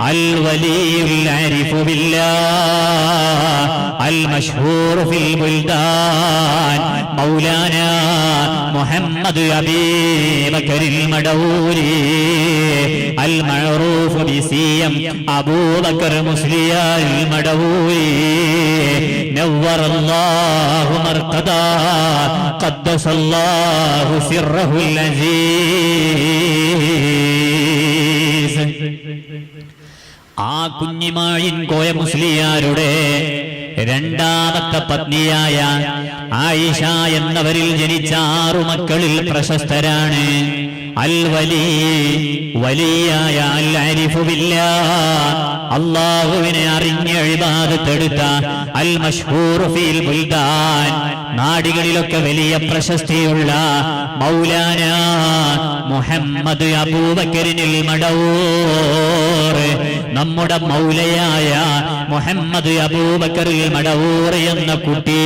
അൽ വലിയുൽ ആരിഫു ബില്ലാഹ് അൽ മശ്ഹൂർ ഫിൽ ബുൽദാൻ മൗലാന മുഹമ്മദ് അബീ ബക്കറിൽ മടവൂരി അൽ മഅറൂഫ് ബിസിയം അബൂബക്കർ മുസ്ലിയാൽ മടവൂരി നവ്വറല്ലാഹു മർഖദാ ഖദ്ദസല്ലാഹു സിർറഹുൽ അസീസ്. ആ കുഞ്ഞിമായിൻ കോയ മുസ്ലിയാരുടെ രണ്ടാമത്തെ പത്നിയായ ആയിഷ എന്നവരിൽ ജനിച്ച 6 മക്കളിൽ പ്രശസ്തരാണ് അൽ വലി, വലിയായ അൽ ആരിഫു ബില്ലാഹ്, അല്ലാഹുവിനെ അറിഞ്ഞ് ഇബാദത്ത് എടുത്ത അൽ മശ്ഹൂർ ഫിൽ ബുൽദാൻ, നാടുകളിലൊക്കെ വലിയ പ്രശസ്തിയുള്ള മൗലാന മുഹമ്മദ് അബൂബക്കറിനിൽ മടവൂർ, നമ്മുടെ മൗലയായ മുഹമ്മദ് അബൂബക്കറിൽ മടവൂർ എന്ന കുട്ടി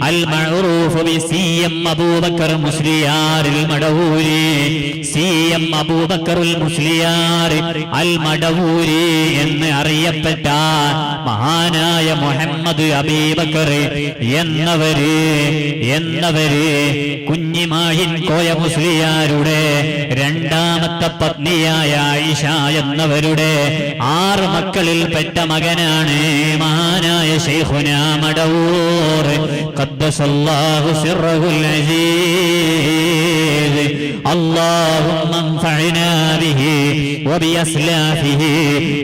അൽ മഅറൂഫ് ബിസിയം അബൂബക്കർ മുസ്ലിയാറിൽ മടവൂരി, സിയം അബൂബക്കറുൽ മുസ്ലിയാർ അൽ മടവൂരി എന്ന് അറിയപ്പെട്ട മഹാനായ മുഹമ്മദ് അബൂബക്കർ എന്നവര് കുഞ്ഞിമായിൻ കോയ മുസ്ലിയാരുടെ രണ്ടാമത്തെ പത്നിയായ ആയിഷ എന്നവരുടെ 6 മക്കളിൽ പെട്ട മകനാണ് മഹാനായ ശൈഖുനാ മടവൂർ ഖദ്ദസല്ലാഹു സിർറഹുൽ അസീസ്. اللهم انفعنا به وبأسلافه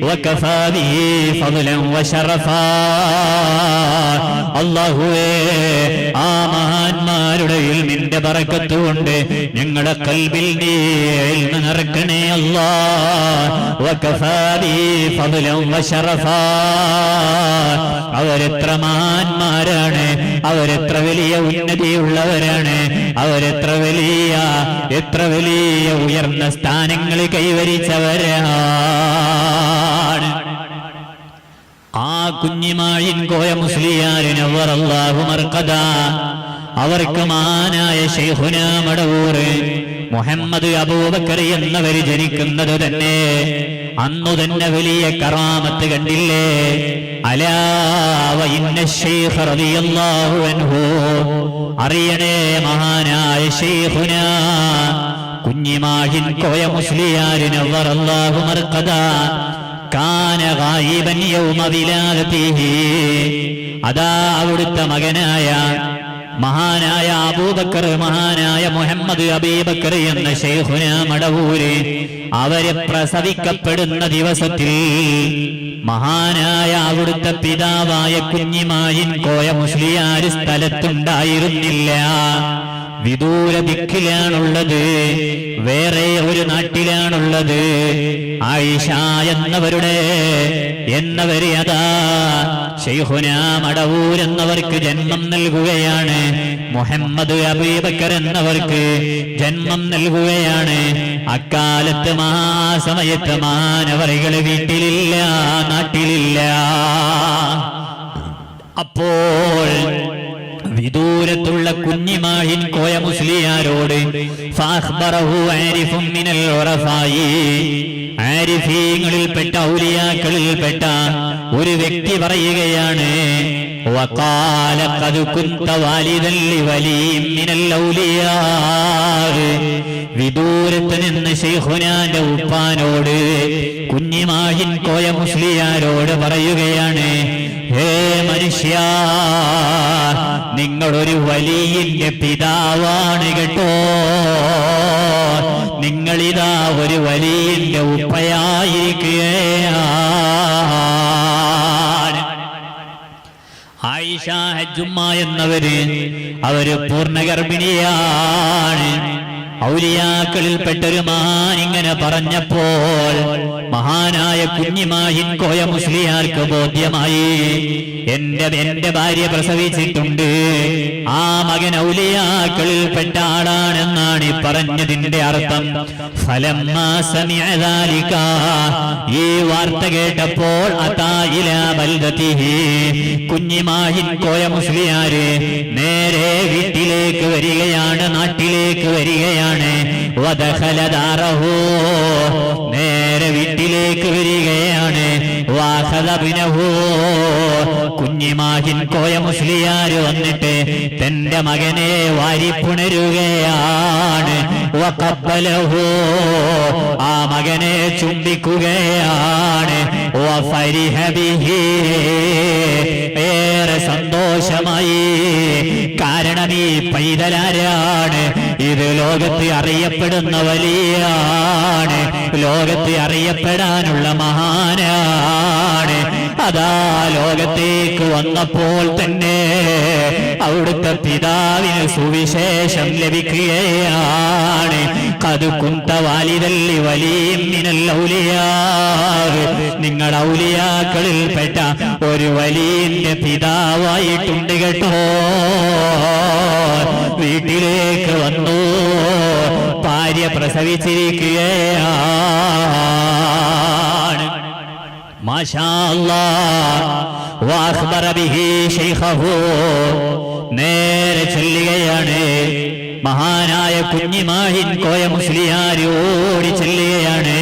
وكفى به فضلا وشرفا. അല്ലാഹുവേ, ആ മഹാന്മാരുടെ ഇൽമിന്റെ ബറക്കത്ത് കൊണ്ട് ഞങ്ങളുടെ ഖൽബിൽ നീ ഇൽമ് നിറക്കണേ അല്ലാഹ്. വകഫാ ബിഹി ഫദ്ലൻ വശറഫാ. അവരെത്ര മഹാന്മാരാണ്, അവരെത്ര വലിയ ഉന്നതിയുള്ളവരാണ്, അവരെത്ര വലിയ ഉയർന്ന സ്ഥാനങ്ങൾ കൈവരിച്ചവരാണ്. ആ കുഞ്ഞിമായിൻ കോയ മുസ്ലിയാരിന് അല്ലാഹു മർഖദാ, അവർക്ക് മഹാനായ ശൈഖുനാ മടവൂർ മുഹമ്മദ് അബൂബക്കർ എന്നവര് ജനിക്കുന്നത് തന്നെ അന്നു തന്നെ വലിയ കറാമത്ത് കണ്ടില്ലേ. അലാ വ ഇന്ന ശൈഖ റളിയല്ലാഹു അൻഹു, അറിയണേ മഹാനായ ശൈഖുനാ കുഞ്ഞിമായിൻ കോയ മുസ്ലിയാരിന് അല്ലാഹു മർഖദാ കാന ഗായിബൻ യൗമ വിലാദതിഹി. അതാ അവിടുത്തെ മകനായ മഹാനായ അബൂബക്കർ, മഹാനായ മുഹമ്മദ് അബൂബക്കർ എന്ന ശൈഖുനാ മടവൂര് അവരെ പ്രസവിക്കപ്പെടുന്ന ദിവസത്തിൽ മഹാനായ അവിടുത്തെ പിതാവായ കുഞ്ഞിമായിൻ കോയ മുസ്ലിയാർ സ്ഥലത്തുണ്ടായിരുന്നില്ല. വിദൂര ദിക്കിലാണുള്ളത്, വേറെ ഒരു നാട്ടിലാണുള്ളത്. ആയിഷ എന്നവര് അതാ ശൈഖുനാ മടവൂർ എന്നവർക്ക് ജന്മം നൽകുകയാണ്. മുഹമ്മദ് അബൂബക്കർ എന്നവർക്ക് ജന്മം നൽകുകയാണ്. അക്കാലത്ത് മഹാസമയത്ത് മാനവറികള് വീട്ടിലില്ല, നാട്ടിലില്ല. അപ്പോൾ വിദൂരത്തുള്ള കുഞ്ഞിമായിൻ കോയ മുസ്ലിയാരോട് ഫഅഖ്ബറഹു ആരിഫുൻ മിനൽ ഉറഫായി, ആരിഫീങ്ങളിൽപ്പെട്ട ഔലിയാക്കളിൽപ്പെട്ട ഒരു വ്യക്തി പറയുകയാണ്, വഖാല ഖദ് കുൻത വാലിദൻ ലിവലിയിൻ മിനൽ ഔലിയാ. വിദൂരത്ത് നിന്ന് ശൈഖുനാന്റെ ഉപ്പാനോട് കുഞ്ഞിമായിൻ കോയ മുസ്ലിയാരോട് പറയുകയാണ്, ഹേ മനുഷ്യ, നിങ്ങളൊരു വലിയന്റെ പിതാവാണ് കേട്ടോ. നിങ്ങളിതാ ഒരു വലിയന്റെ ഉപ്പയായിരിക്കുകയാണ്. ആയിഷ ഹജ്ജുമ്മ എന്നവര് അവര് പൂർണ്ണഗർഭിണിയാണ്. ഔലിയാക്കളിൽപ്പെട്ടൊരു മഹാൻ ഇങ്ങനെ പറഞ്ഞപ്പോൾ മഹാനായ കുഞ്ഞിമായിൻ കോയ മുസ്ലിയാർക്ക് ബോധ്യമായി, എന്റെ ഭാര്യ പ്രസവിച്ചിട്ടുണ്ട്, ആ മകൻ ഔലിയാക്കളിൽപ്പെട്ട ആളാണെന്നാണ് ഈ പറഞ്ഞതിന്റെ അർത്ഥം. ഫലമ്മാ സമിഅ ദാലിക, ഈ വാർത്ത കേട്ടപ്പോൾ അതാ ഇലാ ബൽദതിഹി, കുഞ്ഞിമായിൻ കോയ മുസ്ലിയാര് നേരെ വീട്ടിലേക്ക് വരികയാണ്, നാട്ടിലേക്ക് വരികയാണ്. വദഖല ദാറഹു, നേരെ വീട്ടിലേക്ക് വരികയാണ്. വാഖദബ്നഹു കുഞ്ഞിമാഹിൻ കോയ മുസ്ലിയാർ വന്നിട്ട് തന്റെ മകനെ വാരിപ്പുണരുകയാണ്. വഖബ്ബലഹു ആ മകനെ ചുംബിക്കുകയാണ്. വഫരിഹ ബിഹി ഏറെ സന്തോഷമായി. കാരണം ഈ പൈതലാരാണ്? ഇത് ലോകത്ത് അറിയപ്പെടുന്ന വലിയാണ്, ലോകത്ത് അറിയപ്പെടാനുള്ള മഹാനാണ്. അതാ ലോകത്തേക്ക് വന്നപ്പോൾ തന്നെ അവിടുത്തെ പിതാവിന് സുവിശേഷം ലഭിക്കുകയാണ്. ഖദ് കുന്ത വാലിദല്ലി വലിയ്യിൻ മിനൽ ഔലിയാ, നിങ്ങൾ ഔലിയാക്കളിൽപ്പെട്ട ഒരു വലിയന്റെ പിതാവായിട്ടുണ്ട് കേട്ടോ. വീട്ടിലേക്ക് വന്നു, ഭാര്യ പ്രസവിച്ചിരിക്കുകയാണ്. മാഷാ അല്ലാഹ്. വഅഖ്ബറ ബിഹി ശൈഖഹു നേരെ ചെല്ലുകയാണ്. മഹാനായ കുഞ്ഞിമാഹിൻ കോയ മുസ്ലിയാർ ഓടി ചെല്ലുകയാണ്.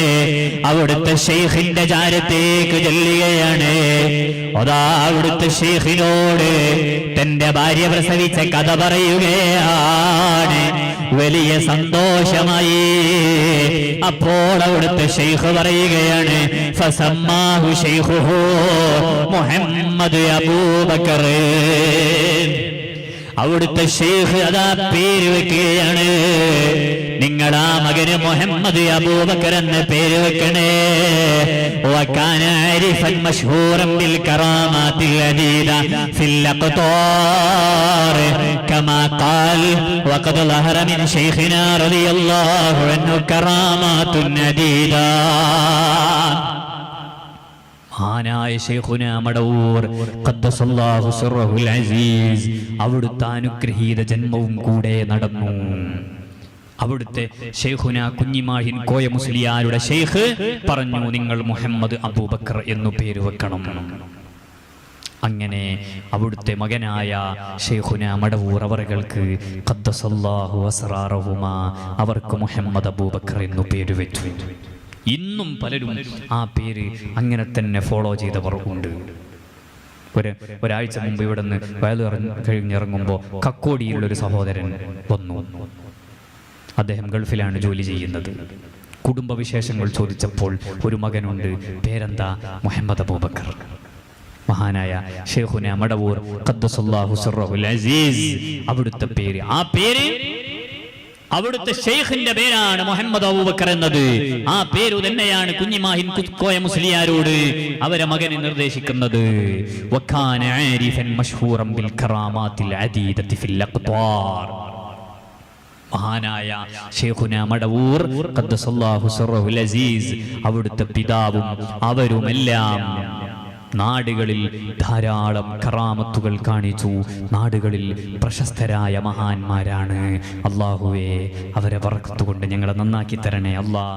അവിടുത്തെ ശൈഖിന്റെ ചാരത്തേക്ക് ചെല്ലുകയാണ്. അതാ അവിടുത്തെ ശൈഖിനോട് തന്റെ ഭാര്യ പ്രസവിച്ച കഥ പറയുകയാണ്. വലിയ സന്തോഷമായി. അപ്പോൾ അവിടുത്തെ ശൈഖ് പറയുകയാണ്, ഫസമ്മാഹു ശൈഖുഹു മുഹമ്മദ് അബൂബക്കർ. അവിടുത്തെ ശൈഖ് അതാ പേര് വെക്കുകയാണ്. നിങ്ങൾ ആ മകന് മുഹമ്മദ് അബൂബക്കർ എന്ന് പേര് വെക്കണേ. വകാന ആരിഫൻ മശ്ഹൂറൻ ബിൽ കറാമാത്തിൽ അദീദ ഫിൽ അഖ്താർ കമാ ഖാൽ വഖദ് ളഹറ മിൻ ശൈഖിനാ റളിയല്ലാഹു അൻഹു കറാമാത്തുൻ അദീദ. മഹാനായ ശൈഖുനാ മടവൂർ ഖദ്ദസല്ലാഹു സിർറഹുൽ അസീസ് അവിടുത്തെ അനുഗ്രഹീത ജന്മവും കൂടെ നടന്നു. അവിടുത്തെ ശൈഖുനാ കുഞ്ഞിമാഹിൻ കോയ മുസ്ലിയാരുടെ ശൈഖ് പറഞ്ഞു, നിങ്ങൾ മുഹമ്മദ് അബൂബക്കർ എന്നു പേര് വെക്കണം. അങ്ങനെ അവിടുത്തെ മകനായ ശൈഖുനാ മടവൂർ അവർക്ക് ഖദ്ദസല്ലാഹു അസ്റാറഹുമാ അവർക്ക് മുഹമ്മദ് അബൂബക്കർ എന്നു പേര് വെച്ചു. ഇന്നും പലരും ആ പേര് അങ്ങനെ തന്നെ ഫോളോ ചെയ്തവർ ഉണ്ട്. ഒരാഴ്ച മുമ്പ് ഇവിടെ നിന്ന് വയലു കഴിഞ്ഞിറങ്ങുമ്പോൾ കക്കോടിയിലുള്ളൊരു സഹോദരൻ വന്നു. അദ്ദേഹം ഗൾഫിലാണ് ജോലി ചെയ്യുന്നത്. കുടുംബവിശേഷങ്ങൾ ചോദിച്ചപ്പോൾ ഒരു മകനുണ്ട്, പേരെന്താ? മുഹമ്മദ് അബൂബക്കർ. മഹാനായ ശൈഖുനാ മടവൂർ ഖദ്ദസല്ലാഹു സിർറഹുൽ അസീസ് അവിടുത്തെ പേര്, ആ പേര് അവിടുത്തെ ശൈഖിന്റെ പേരാണ് മുഹമ്മദ് അബൂബക്കർ എന്നത്. ആ പേര് തന്നെയാണ് കുഞ്ഞിമാഹിൻ കോയ മുസ്ലിയാരോട് അവരെ മകനെ നിർദ്ദേശിക്കുന്നത്. വകാന ആരിഫൻ മശ്ഹൂറൻ ബിൽ കറാമാത്തിൽ അദീദത്തി ഫിൽ അഖ്താർ. മഹാനായ ശൈഖുനാ മടവൂർ ഖദ്ദസല്ലാഹു സിർറഹുൽ അസീസ് അവിടുത്തെ പിതാവും അവരുമെല്ലാം നാടുകളിൽ ധാരാളം കറാമത്തുകൾ കാണിച്ചു. നാടുകളിൽ പ്രശസ്തരായ മഹാന്മാരാണ്. അല്ലാഹുവേ, അവരെ ബർക്കത്ത് കൊണ്ട് ഞങ്ങളെ നന്നാക്കി തരണേ അല്ലാ.